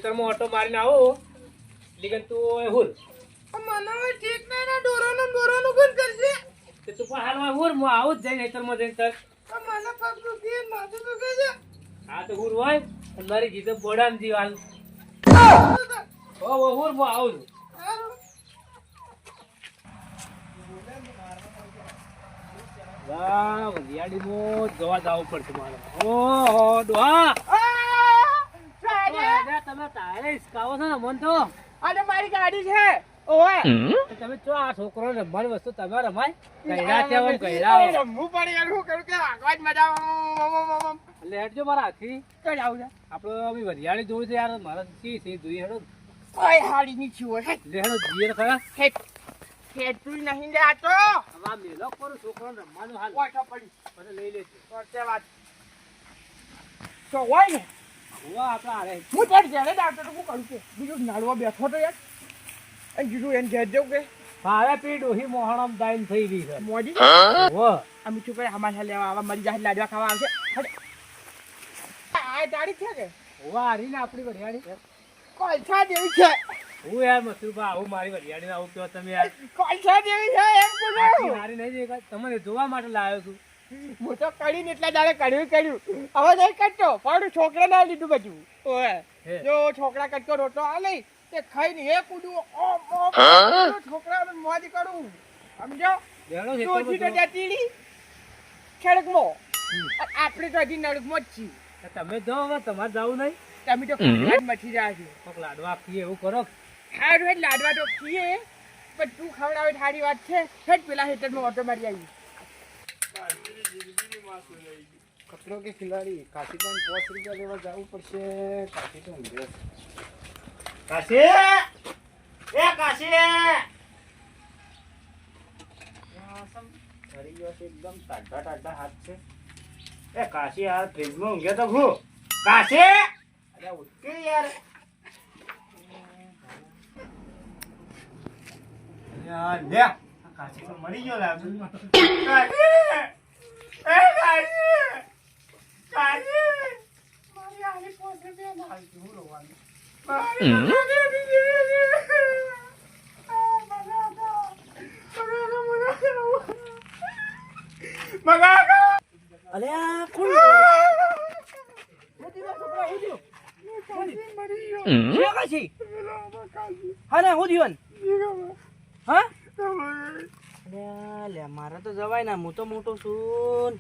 ખેતરમાં ઓટો મારીને આવો લીગન તું હુર મને ઠીક નહીં ને ડોરાનું બંધ કરશે. તે તું પણ હાલમાં હુર હું આવું જ જઈને ખેતરમાં જઈને તર મને પગ દુખી માથું દુખે છે. હા તો હુર હોય અને મારી ગીતો બોડામ જી હાલ ઓ હુર હું આવું છું. વાહ વરિયાળીમાં જવા જવું પડશે મારે. ઓહો ડોહા તમે તારે હિસકાવો છો ને મન તો અને મારી ગાડી છે. ઓય તમે ચો આ છોકરો રમવાની વસ્તુ તમે રમાય કઈરા છે એમ કઈરા રમવું પડે યાર. હું કરું કે આગળ જ મજા એટલે હેડજો મારા હાથી કઈ આવું છે. આપડે બી વરિયાળી જોયું છે યાર મારા સી સી જોઈ હેડો ઓય હાડી ની છું હે લે હેડો જીએ ખરા હેતું નહીં લે આ તો આમાં મેલો કરું છોકરો રમવાનું હાલ ઓછો પડી મને લઈ લેશે કરતે વાત તો હોય ને હોવા આપડે હારે હું તાર ઘરે ડાક્ટર તો હું કરું કે બીજું નાડવા બેઠો તો યાર અને કીધું એને ઘેર જવું કે ભાવે પી ડોહી મોહણમ દાઈન થઈ ગઈ છે મોજી હો અમે શું કરે અમારે લેવા આવા મરી જાય લાડવા ખાવા આવશે. આ તારીખ છે કે હોવા હારીને આપડી વરિયાળી કોલસા જેવી છે. હું યાર મસરૂબા આવું મારી વરિયાળી આવું કયો તમે યાર કોલસા જેવી છે એમ આખી બોલું. હારી નહીં દેખાય તમને જોવા માટે લાવ્યો છું હું તો કરીને એટલા દાડે કર્યું હવે નહીં કરતો પણ છોકરા ના લીધું બધું. ઓય હે. જો છોકરા કટકો રોટલો આ લઈ તે ખાઈને એ કૂદું ઓમ છોકરા મોજ કરું સમજો. લેડો ડોશી તો ખેતરમાં ત્યાં તીડી ખેડકમાં આપણે તો હજી નળકમાં જ છીએ. જો. તમે જાઓ હવે તમારે જવું નહીં તમે તો ખાવા જ મથી રહ્યા છો. કોક લાડવા ખીએ એવું કરો સારું એટલે લાડવા તો ખીએ પણ તું ખવડાવે સારી વાત છે. હેડ પેલા હેઠળમાં ઓટો મારી આવી. કપડો કે ખિલાડી કાશી પણ 5 રૂપિયા લેવા જવું પડશે. કાશી તો ઊંઘે. કાશી એ કાશી ફરી ગયો છે એકદમ ટાઢા ટાઢા હાથ છે. એ કાશી યાર ફ્રીજમાં ઊંઘ્યો તો હું કાશી અરે ઉઠકે યાર. યાર લે આ કાશી તો મરી ગયો લાગે મારી આલી પોસે બે ના હું રોવાનું. અલ્યા કોણ કાશી હા ને હું દીવન હા લે મારે તો જવાય ના હું તો મોટો છું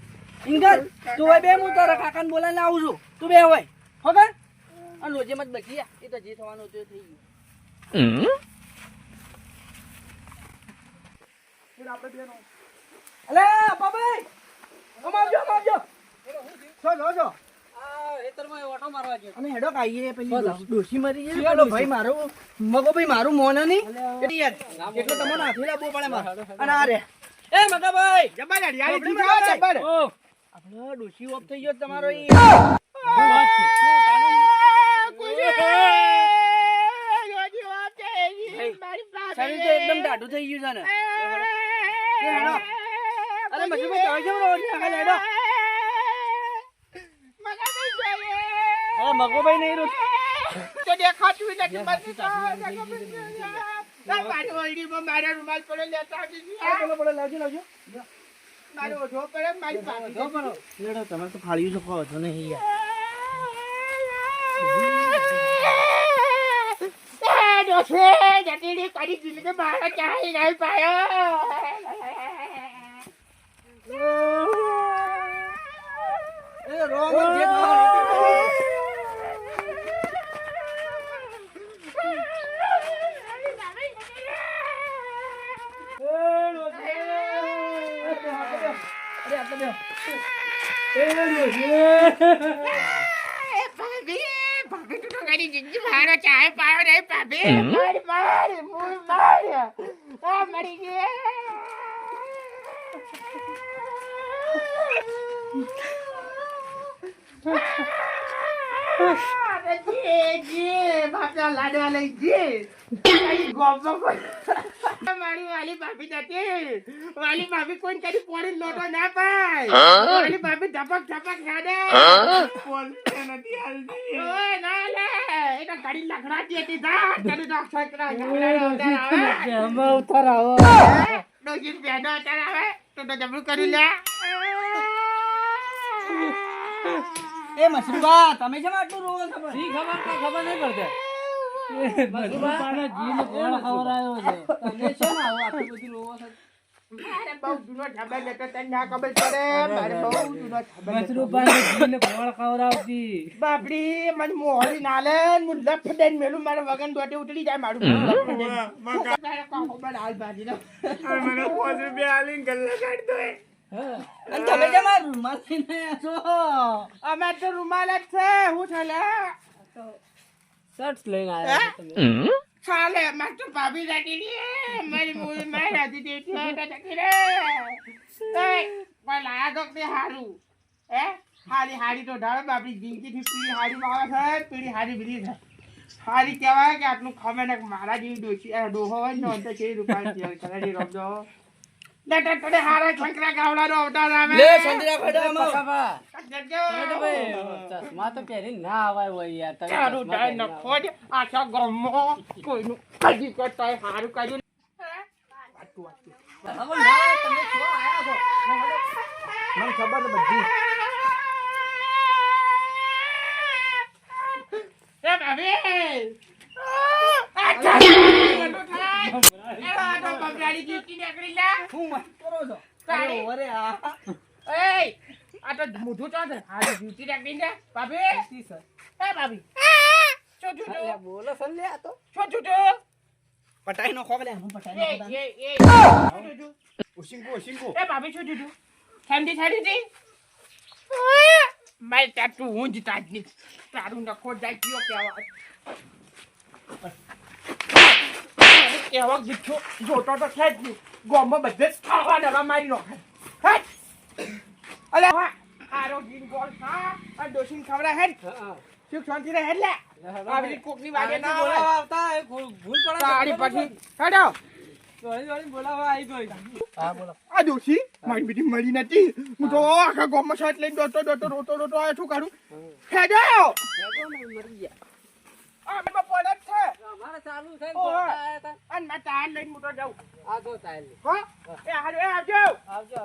ઇંગર તું હોય બે હું તારા કાકાને બોલાવીને આવું છું તું બે હોય હોગા અને રોજે મત બચી જા એ તો જે થવાનું તે થઈ ગયું આપણે બેનો અલે બાબાઈ અમાવજો જો આ હેતરમાં ઓટો મારવા ગયો અમે હેડો કાઈએ પેલી ડોશી મરી ગઈ પેલો ભાઈ મારો મગો ભાઈ મારું મોને નહીં એટલે યાર એટલે તમને હાથી લાવવો પડે મારે. અને આ રે એ મગાભાઈ જબર હરિયાળી આપણે થી જાઓ, જબર. ઓ આપણો ડોશી ઓફ થઈ ગયો તમારો ઈ રોજી વાત છે એની. મારી પાસે શરીર તો એકદમ ડાઢું થઈ ગયું છે ને હેડો. અરે મજુભાઈ તમે કેમ રહો છો આગળ હેડો અરે મગોભાઈ નહીં રૂ તો દેખાતું નથી મારી મારી ઓરડીમાં મારા રૂમાલ પડે લેતા આવજો. બોલો લાવજો મારો ઓઢો પડે મારી પાસે હેડો તમે તો ફાળ્યું શકો છો ને યાર જટીડી કરી દીધી કે મારા ચાહી નહીં પાયો. એ રોમ જે થવાનું ભાભી તું તો મારી જિંદગી મારો ચાહે પાયો નહીં ભાભી. મારી મૂળ મરી ગઈ. લાડવા લઈ મારી વાલી ભાભી નથી. વાલી ભાભી કોઈ કદી પોણી લોટો ના પાય. ઓલી ભાભી ધપક ધપક ખાડે પોલીસ નથી હાલતી ઓય ના લે એ તો ગાડી લખડાતી હતી જા તને તો છકરા અમે ઉતર આવો ડોગી પેડો ચલાવે તો જબરું કરી લે એ મસરૂબા તમે કેમ આટલું રોવો છો ઈ ખબર નહીં પડતી મસરૂબાના જીને ગોળ ખવરાયો છે તમે શું આવો આટલું બધું રોવો છો મારે બહુ જૂનો ઢાબા લેતો તને ના ખબર પડે મારે બહુ જૂનો ઢાબા મસરૂબાને જીને ગોળ ખવરાવતી બાપડી મને મોહરી ના લે હું લફડેન મેલું મારે વગન દોટે ઉતરી જાય મારું મારે કોકો પર હાલ ભાજી દો મને 5 રૂપિયા આલીને ગલ્લા કાઢ દો અને તમે કેમ આ રૂમાલ લઈને આવો છો અમે તો રૂમાલ જ છે હું ચાલે શર્ટ્સ લઈને આવ્યા છો તમે ચાલે માર તો ભાભી રાતી ની મારી મૂવી માર રાતી દે છે ટકી રે એ કોઈ લાયા તો તે હારું હે હારી તો ઢાળ બાપડી જિંદગી થી પીળી હારી માં આવે છે પીળી હારી બીડી છે હારી કહેવાય કે આટલું ખમે ને મારા જેવી ડોસી ડોહો હોય ને તો છે રૂપાઈ છે કરાડી રોજો લેટર તને હારા છંકરા ગાવડાનો અવતાર આવે લે સંજરા ફટામાં કાકા જજો તો ભાઈ ચશ્મા તો પહેરી ના આવાય હોય યાર તમે ચારું ડાય ન ખોડ આખા ગમો કોઈનું કદી કરતાય હારું કાઢ્યું હવે ના તમે શું આયા છો મને ખબર છે બધી એ ભાભી બબરાડી જીતી નીકળી લે હું વાત કરો છો તારી. અરે આ એય આ તો મોઢું તો છે આ જીતી નીકળી લે ભાભી જી સર એ ભાભી શું અરે જુઠું બોલો સર લે આ તો શું જુઠું પટાઈ નો ખોક લે હું પટાઈ નો ખોક શું જુઠું ઓશિંકો એ ભાભી શું જુઠું ઠંડી ઠંડી હતી મારે ત્યાં તું હું જ તાજની તારું નખો જાય કયો કહેવા જુઠ્ઠો જોતો તો છે જ નહીં ગોમાં બધે જ ખાવા દવા મારી નાખે અલે આરો જીન ગોળ ખા આ ડોસીન ખવડા હેડ શું શાંતિ રહે હેડ લે આવી કોકની વાગે ના આવે બોલાવા આવતા એ ભૂલ પડે તારી પછી હેડો જોડી બોલાવા આવી ગઈ હા બોલો આ ડોસી મારી બીજી મળી નથી હું તો આખા ગોમાં શર્ટ લઈને રોતો આવ્યો શું કરું હેડો મરી ગયા આ મને પોડત છે અમારે ચાલુ છે ઓહો. આયા તા અને મેં તાર લઈને મોટો જાઉં આ જો તાઈલ હો એ હારું એ આવજો આવજો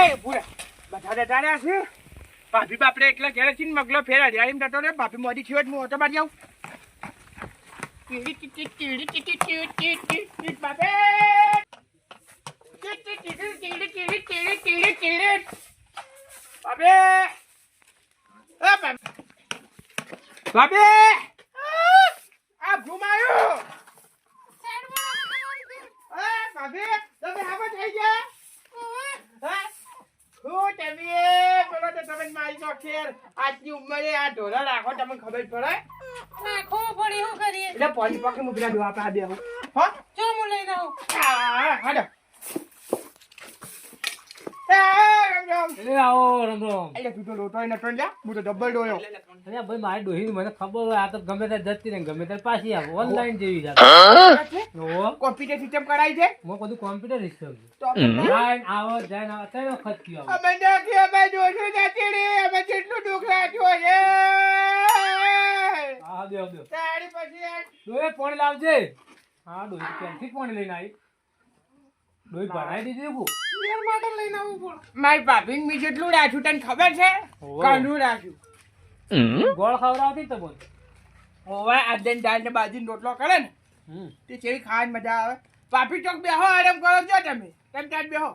એ પૂરા બધા ડટાડ્યા છે ભાભી બાપડે એકલા ઘેર છે ને મગલો ફેરા જાડીને ડટો રે ભાભી મોડી થયો હું ઓટો મારી આવું બાપે બાબે આ ઘુમાયો બાબે તમે આમાં થઈ ગયા હું તમે બોલો તો તમે મારી નો ખેર આજની ઉંમરે આ ઢોરા રાખો તમને ખબર પડે નાખો પડી હું કરીએ એટલે પોલી પાકે મૂકીને દો આપા દે હું હો જો હું લઈને આવું હાડો એ આવો રમ રમ એટલે તું તો લોટો નતો લ્યા હું તો ડબલ ડોયો અરે ભાઈ મારી ડોહીની મને ખબર હોય આ તો ગમે ત્યારે જતી ને ગમે ત્યારે પાછી આવે ઓનલાઈન જેવી છે ઓ કોમ્પ્યુટર સિસ્ટમ કરાઈ છે મો બધું કોમ્પ્યુટર સિસ્ટમ તો અમે જાય આવો જાય આવો અત્યારે વખત કયો આવો અમે નાખી અમે જોશું નથી રે અમે કેટલું દુઃખ રાખ્યું છે હા દેવ દેવ તારી પછી ડોહી પાણી લાવજે હા ડોહી ક્યાંથી પાણી લઈને આવી ડોહી ભરાઈ દીધી કુ મારી ભાભી મી જેટલું રાખ્યું તને ખબર છે ઓહો. કાંડું રાખ્યું ગોળ ખવડાવતી તો બોલ ઓવે આદન દાળ ને બાજી રોટલો કરે ને તે કેવી ખાવાની મજા આવે પાપી ચોક બેહો આરામ કરો છો તમે ત્યાં બેહો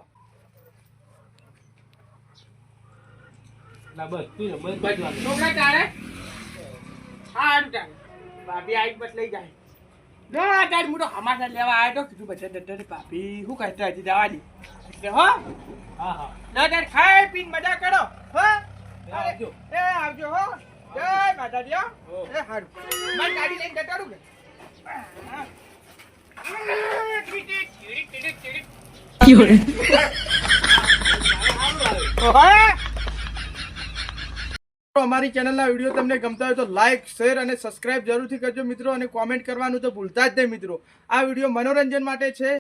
ના બસ તું બસ બાજુ છોકરા તારે હારું તારે ભાભી આવી બસ લઈ જાય ના તાર હું તો હમાસા લેવા આવ્યો તો કીધું બધા દંડને ભાભી શું કરતા હજી દવાની એટલે હો હા હા ના તાર ખાઈ પીને મજા કરો હો આવજો. એ આવજો હો જય માતાજી હો એ હારું મારી ગાડી લઈને જતા રહું કે અમારી ચેનલના વિડીયો તમને ગમતા હોય તો લાઈક શેર અને સબસ્ક્રાઇબ જરૂરથી કરજો મિત્રો અને કોમેન્ટ કરવાનું તો ભૂલતા જ નહીં મિત્રો આ વિડીયો મનોરંજન માટે છે